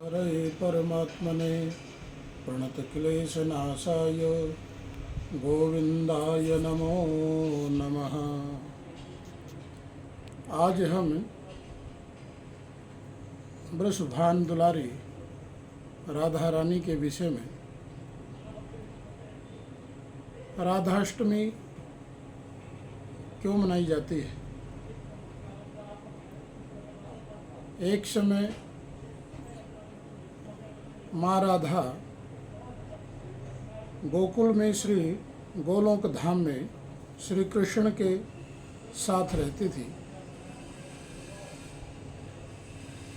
हरे परमात्मने प्रणतक्लेशनाशाय गोविंदाय नमो नमः। आज हम वृषभान दुलारी राधा रानी के विषय में राधाष्टमी क्यों मनाई जाती है। एक समय माँ राधा गोकुल में श्री गोलोक धाम में श्री कृष्ण के साथ रहती थी।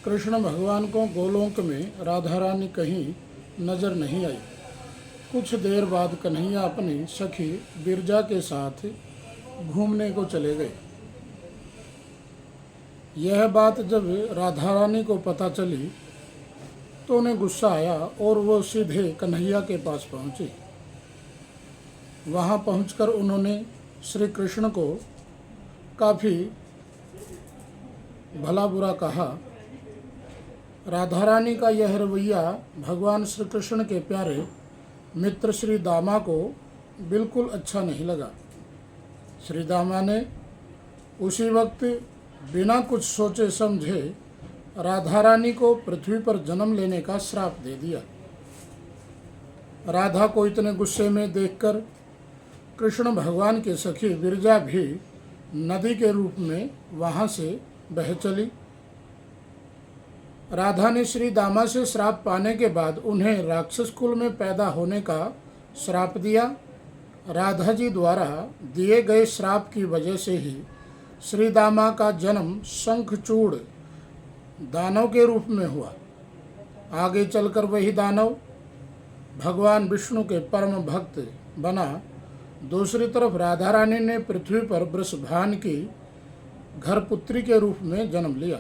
कृष्ण भगवान को गोलोक में राधा रानी कहीं नजर नहीं आई। कुछ देर बाद कन्हैया अपनी सखी बिरजा के साथ घूमने को चले गए। यह बात जब राधा रानी को पता चली तो उन्हें गुस्सा आया और वो सीधे कन्हैया के पास पहुंची। वहां पहुंचकर उन्होंने श्री कृष्ण को काफ़ी भला बुरा कहा। राधा रानी का यह रवैया भगवान श्री कृष्ण के प्यारे मित्र श्री दामा को बिल्कुल अच्छा नहीं लगा। श्री दामा ने उसी वक्त बिना कुछ सोचे समझे राधा रानी को पृथ्वी पर जन्म लेने का श्राप दे दिया। राधा को इतने गुस्से में देखकर कृष्ण भगवान के सखी विरजा भी नदी के रूप में वहां से बह चली। राधा ने श्री दामा से श्राप पाने के बाद उन्हें राक्षस कुल में पैदा होने का श्राप दिया। राधा जी द्वारा दिए गए श्राप की वजह से ही श्री दामा का जन्म शंखचूड़ दानव के रूप में हुआ। आगे चलकर वही दानव भगवान विष्णु के परम भक्त बना। दूसरी तरफ राधा रानी ने पृथ्वी पर वृषभान की घर पुत्री के रूप में जन्म लिया।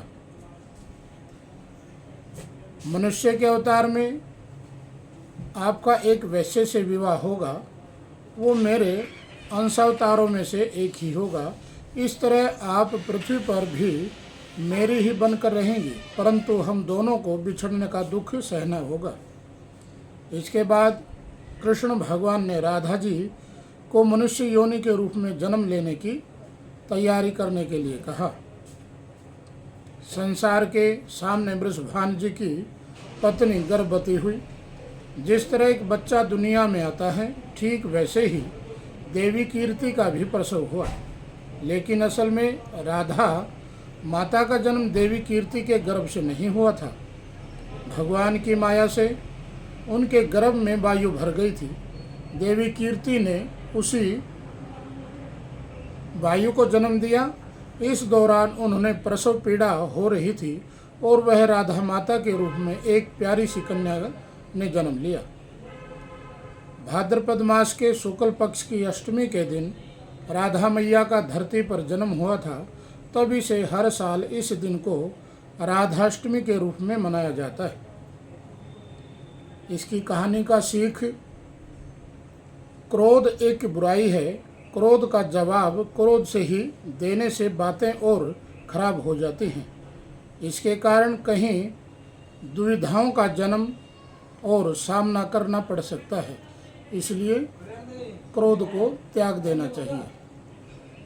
मनुष्य के अवतार में आपका एक वैश्य से विवाह होगा, वो मेरे अंशावतारों में से एक ही होगा। इस तरह आप पृथ्वी पर भी मेरी ही बनकर रहेंगी, परंतु हम दोनों को बिछड़ने का दुख सहना होगा। इसके बाद कृष्ण भगवान ने राधा जी को मनुष्य योनि के रूप में जन्म लेने की तैयारी करने के लिए कहा। संसार के सामने वृषभान जी की पत्नी गर्भवती हुई। जिस तरह एक बच्चा दुनिया में आता है, ठीक वैसे ही देवी कीर्ति का भी प्रसव हुआ। लेकिन असल में राधा माता का जन्म देवी कीर्ति के गर्भ से नहीं हुआ था। भगवान की माया से उनके गर्भ में वायु भर गई थी। देवी कीर्ति ने उसी वायु को जन्म दिया। इस दौरान उन्हें प्रसव पीड़ा हो रही थी और वह राधा माता के रूप में एक प्यारी सी कन्या ने जन्म लिया। भाद्रपद मास के शुक्ल पक्ष की अष्टमी के दिन राधा मैया का धरती पर जन्म हुआ था। तभी से हर साल इस दिन को राधाष्टमी के रूप में मनाया जाता है। इसकी कहानी का सीख, क्रोध एक बुराई है। क्रोध का जवाब क्रोध से ही देने से बातें और खराब हो जाती हैं। इसके कारण कहीं दुविधाओं का जन्म और सामना करना पड़ सकता है। इसलिए क्रोध को त्याग देना चाहिए।